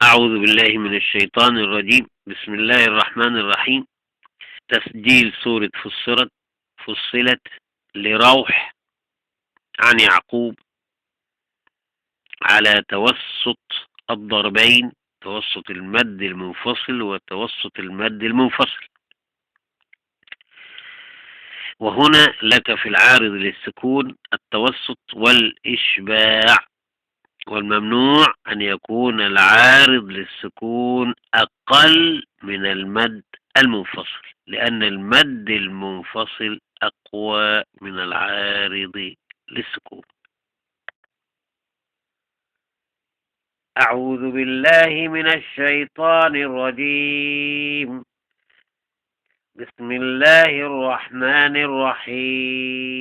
أعوذ بالله من الشيطان الرجيم. بسم الله الرحمن الرحيم. تسجيل سورة فصلت لروح عن يعقوب على توسط الضربين، توسط المد المنفصل وتوسط المد المنفصل. وهنا لك في العارض للسكون التوسط والإشباع، والممنوع أن يكون العارض للسكون أقل من المد المنفصل، لأن المد المنفصل أقوى من العارض للسكون. أعوذ بالله من الشيطان الرجيم. بسم الله الرحمن الرحيم.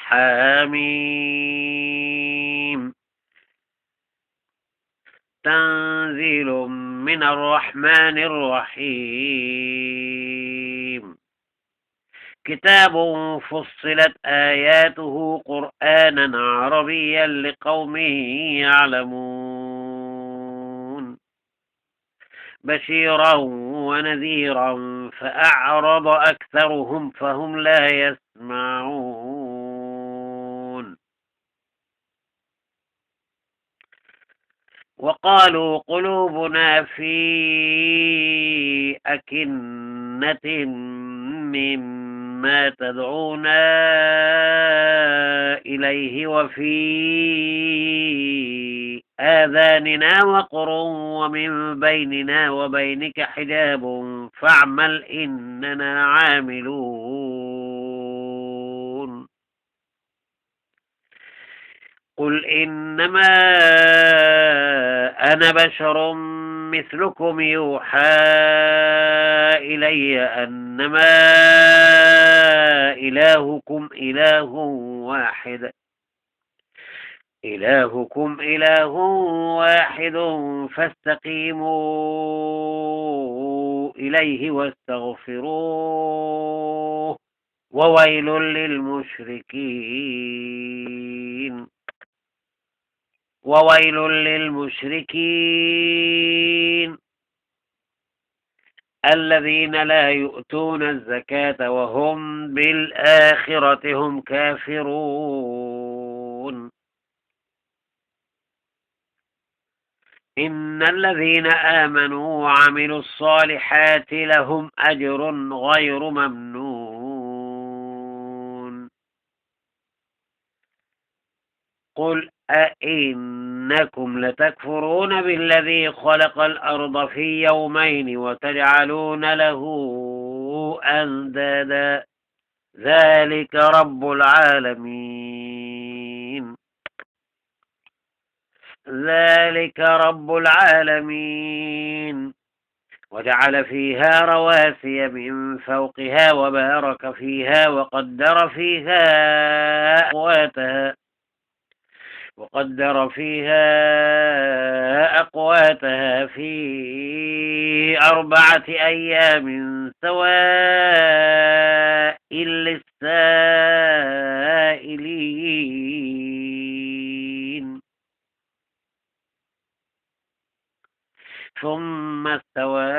حميم. تنزيل من الرحمن الرحيم. كتاب فصلت آياته قرآنا عربيا لقوم يعلمون، بشيرا ونذيرا فأعرض أكثرهم فهم لا يسمعون. وقالوا قلوبنا في أكنة مما تدعونا إليه وفي آذاننا وقر ومن بيننا وبينك حجاب فاعمل إننا عاملون. قل إنما أنا بشر مثلكم يوحى إلي أنما إلهكم إله واحد فاستقيموا إليه واستغفروه وويل للمشركين الذين لا يؤتون الزكاة وهم بالآخرة هم كافرون. إن الذين آمنوا وعملوا الصالحات لهم أجر غير ممنون. قل أئنكم لتكفرون بالذي خلق الأرض في يومين وتجعلون له أندادا ذلك رب العالمين. وجعل فيها رواسي من فوقها وبارك فيها وقدر فيها أقواتها في 4 أيام سواء للسائلين. ثم استوى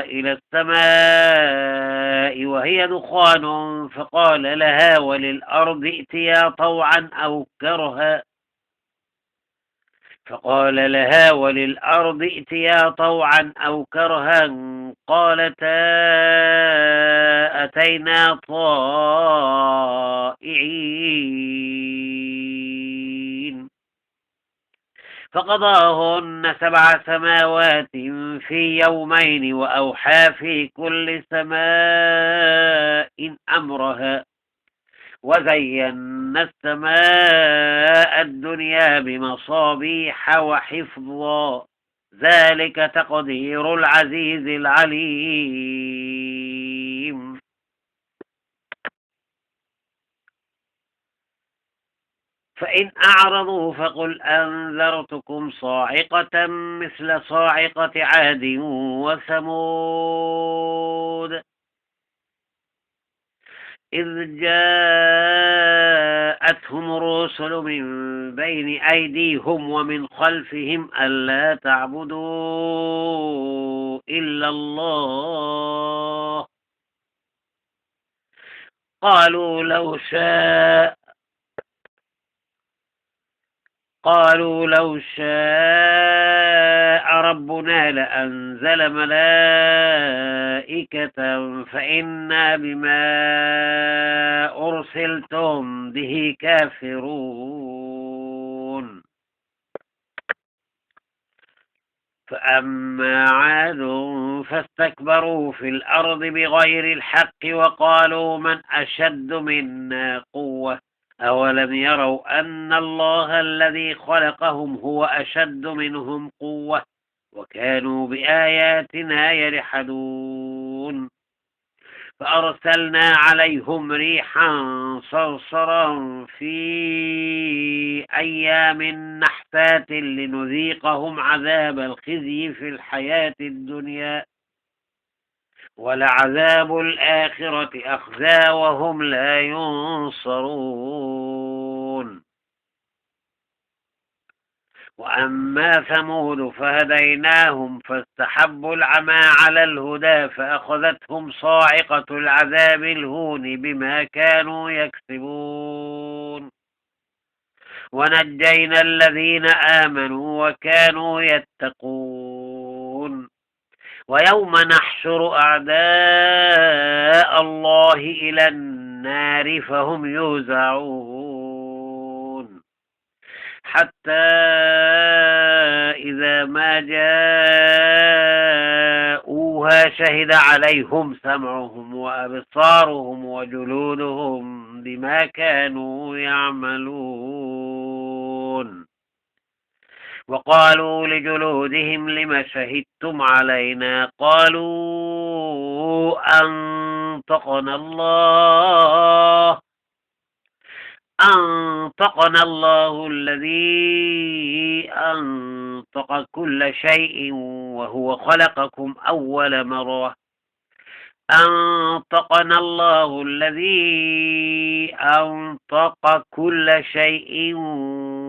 إلى السماء وهي دخان فقال لها وللأرض ائتيا طوعا أو كرها قالتا أتينا طائعين. فقضاهن 7 سماوات في يومين وأوحى في كل سماء أمرها وزينا السماء الدنيا بمصابيح وحفظا ذلك تقدير العزيز العليم. فإن أعرضوا فقل أنذرتكم صاعقة مثل صاعقة عاد وثمود إذ جاءتهم الرسل من بين أيديهم ومن خلفهم ألا تعبدوا إلا الله قالوا لو شاء ربنا لأنزل ملائكة فإنا بما أرسلتم به كافرون فأما عاد فاستكبروا في الأرض بغير الحق وقالوا من أشد منا قوة أولم يروا أن الله الذي خلقهم هو أشد منهم قوة وكانوا بآياتنا يجحدون فأرسلنا عليهم ريحا صرصرا في أيام نحسات لنذيقهم عذاب الخزي في الحياة الدنيا ولعذاب الآخرة أخزى وهم لا ينصرون وأما ثمود فهديناهم فاستحبوا العمى على الهدى فأخذتهم صاعقة العذاب الهون بما كانوا يكسبون ونجينا الذين آمنوا وكانوا يتقون ويوم نحشر أعداء الله إلى النار فهم يوزعون حتى إذا ما جاءوها شهد عليهم سمعهم وأبصارهم وجلودهم بما كانوا يعملون وقالوا لجلودهم لم شهدتم علينا قالوا أنطقنا الله الذي أنطق كل شيء وهو خلقكم أول مرة أنطقنا الله الذي أنطق كل شيء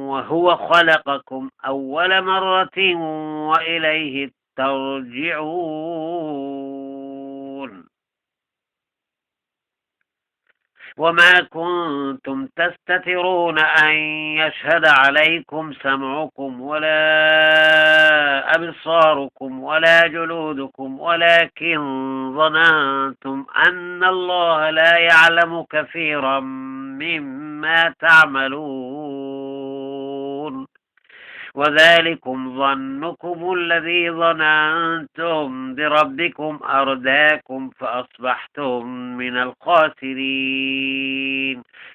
وهو خلقكم أول مرة وإليه ترجعون وما كنتم تستترون أن يشهد عليكم سمعكم ولا أبصاركم ولا جلودكم ولكن ظننتم أن الله لا يعلم كثيرا مما تعملون وذلكم ظنكم الذي ظننتم بربكم أرداكم فأصبحتم من الخاسرين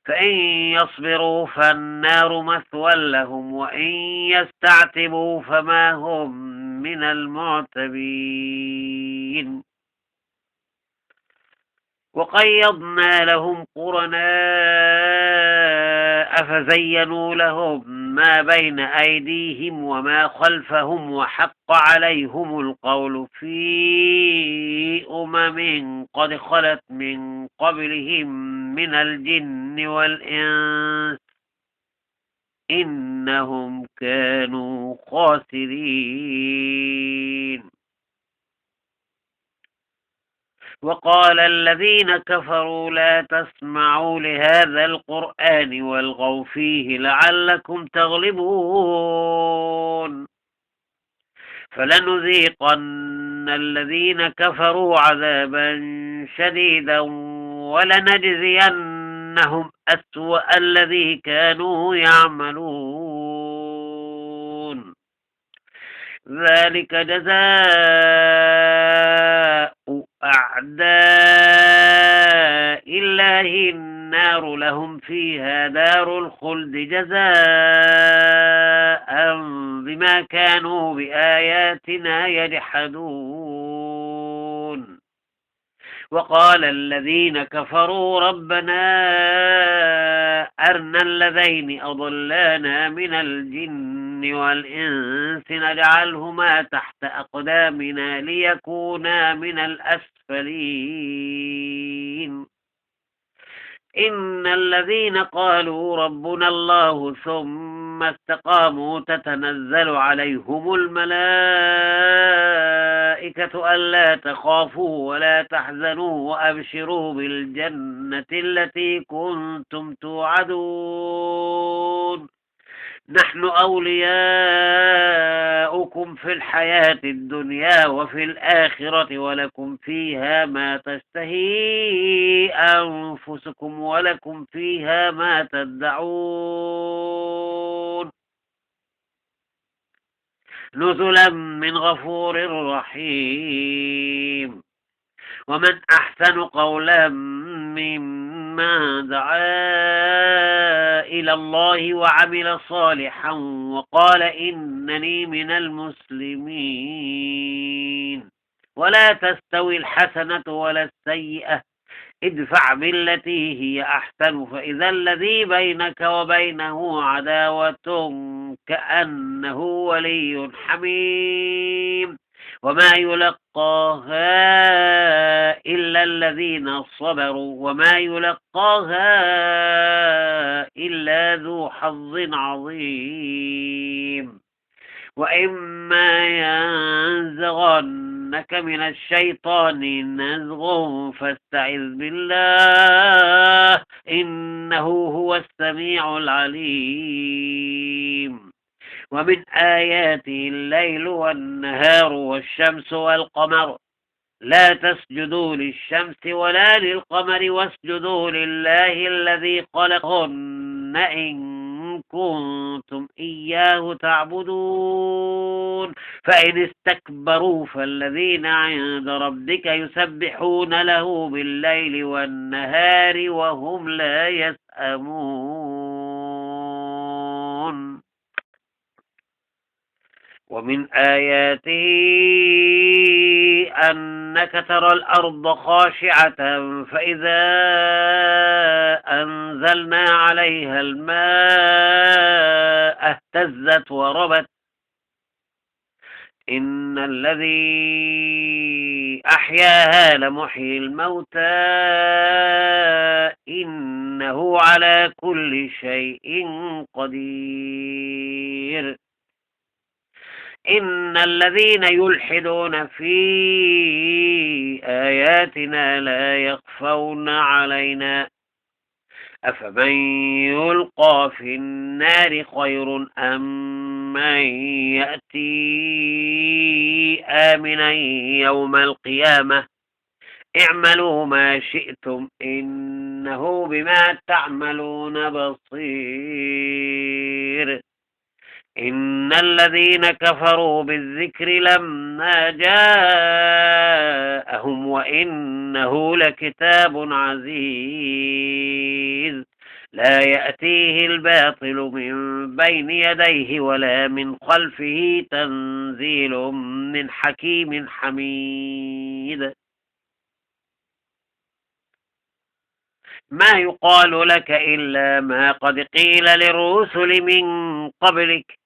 فإن يصبروا فالنار مثوى لهم وإن يستعتبوا فما هم من المعتبين وقيضنا لهم قرناء فزينوا لهم ما بين أيديهم وما خلفهم وحق عليهم القول في قد خلت من قبلهم من الجن والإنس إنهم كانوا خاسرين وقال الذين كفروا لا تسمعوا لهذا القرآن والغوا فيه لعلكم تغلبون فلنذيقن الذين كفروا عذابا شديدا ولنجزينهم أسوأ الذي كانوا يعملون ذلك جزاء أعداء الله النار لهم فيها دار الخلد جزاء بما كانوا بآياتنا يجحدون وقال الذين كفروا ربنا أرنا الذين أضلانا من الجن والإنس نجعلهما تحت أقدامنا ليكونا من الأسفلين إن الذين قالوا ربنا الله ثم استقاموا تتنزل عليهم الملائكة ألا تخافوا ولا تحزنوا وأبشروا بالجنة التي كنتم توعدون نحن أولياؤكم في الحياة الدنيا وفي الآخرة ولكم فيها ما تشتهي أنفسكم ولكم فيها ما تدعون نزلا من غفور رحيم ومن أحسن قولا ممن دعا إلى الله وعمل صالحا وقال إنني من المسلمين ولا تستوي الحسنة ولا السيئة ادفع بالتي هي أحسن فإذا الذي بينك وبينه عداوة كأنه ولي حميم وما يلقاها إلا الذين صبروا وما يلقاها إلا ذو حظ عظيم وإما ينزغنك من الشيطان نزغ فاستعذ بالله إنه هو السميع العليم ومن آياته الليل والنهار والشمس والقمر لا تسجدوا للشمس ولا للقمر واسجدوا لله الذي خلقهن إن كنتم إياه تعبدون فإن استكبروا فالذين عند ربك يسبحون له بالليل والنهار وهم لا يسأمون ومن آياته أنك ترى الأرض خاشعة فإذا أنزلنا عليها الماء اهتزت وربت إن الذي أحياها لمحيي الموتى إنه على كل شيء قدير إن الذين يلحدون في آياتنا لا يخفون علينا أفمن يلقى في النار خير أم من يأتي آمنا يوم القيامة اعملوا ما شئتم إنه بما تعملون بصير إن الذين كفروا بالذكر لما جاءهم وإنه لكتاب عزيز لا يأتيه الباطل من بين يديه ولا من خلفه تنزيل من حكيم حميد ما يقال لك إلا ما قد قيل للرسل من قبلك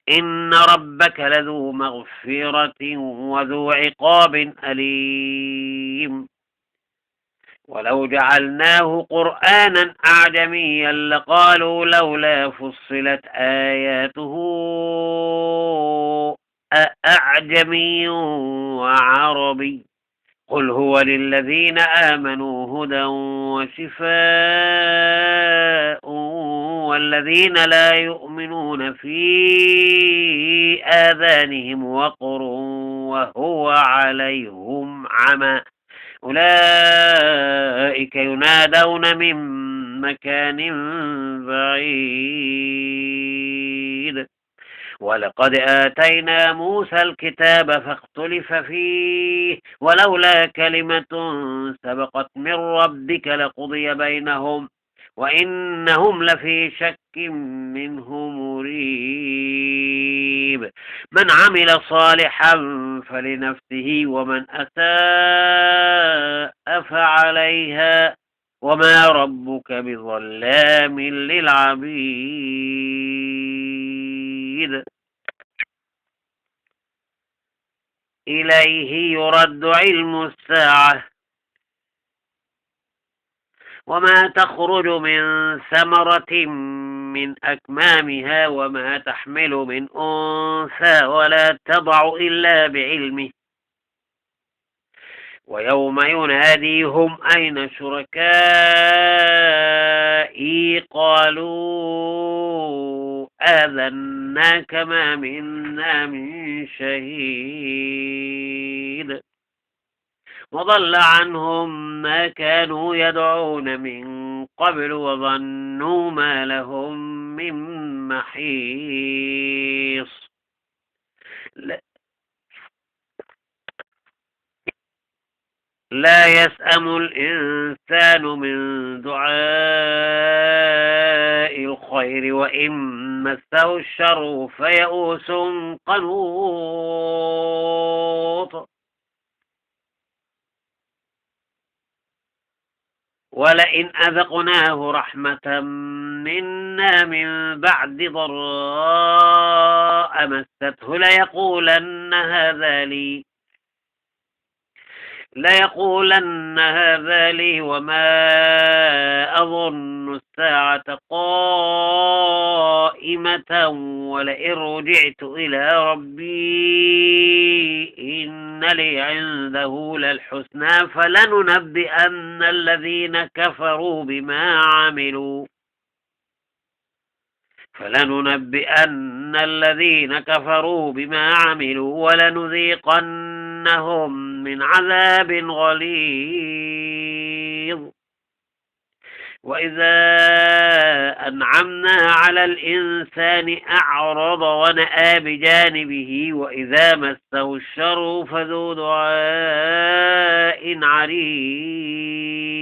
إن ربك لذو مغفرة وذو عقاب أليم ولو جعلناه قرآنا أعجميا لقالوا لولا فصلت آياته أعجمي وعربي قل هو للذين آمنوا هدى وشفاء والذين لا يؤمنون في آذانهم وقر وهو عليهم عمى أولئك ينادون من مكان بعيد ولقد آتينا موسى الكتاب فاختلف فيه ولولا كلمة سبقت من ربك لقضي بينهم وإنهم لفي شك منه مريب من عمل صالحا فلنفسه ومن أساء فعليها وما ربك بظلام للعبيد إليه يرد علم الساعة وما تخرج من ثمرة من أكمامها وما تحمل من أنثى ولا تضع إلا بعلمه ويوم يناديهم أين شركائي قالوا آذناك ما منا من شهيد وضل عنهم ما كانوا يدعون من قبل وظنوا ما لهم من محيص لا يسأم الإنسان من دعاء الخير وإن مسه الشر فيئوس قنوط ولئن أذقناه رحمة منا من بعد ضراء مسته ليقولن هذا لي وما أظن الساعة قائمة ولئن رجعت إلى ربي إن لي عنده للحسنى فلننبئن الذين كفروا بما عملوا ولنذيقنهم من عذاب غليظ وإذا أنعمنا على الإنسان أعرض ونأى بجانبه وإذا مسه الشر فذو دعاء عريض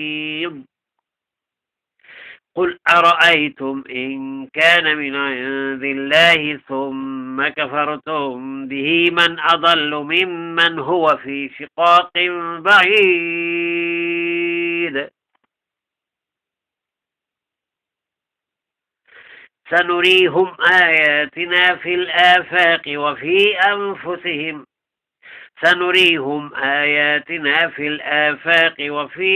قل أرأيتم إن كان من عند الله ثم كفرتم به من أضل ممن هو في شقاق بعيد سنريهم آياتنا في الآفاق وفي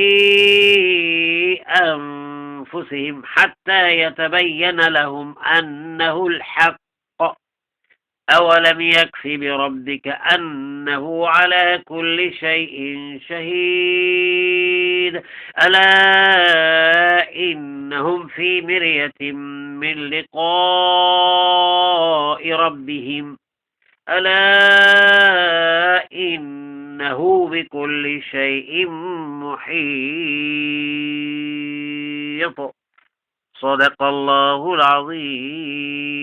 أنفسهم حتى يتبين لهم أنه الحق أولم يكف بربك أنه على كل شيء شهيد ألا إنهم في مرية من لقاء ربهم ألا إنه بكل شيء محيط صدق الله العظيم.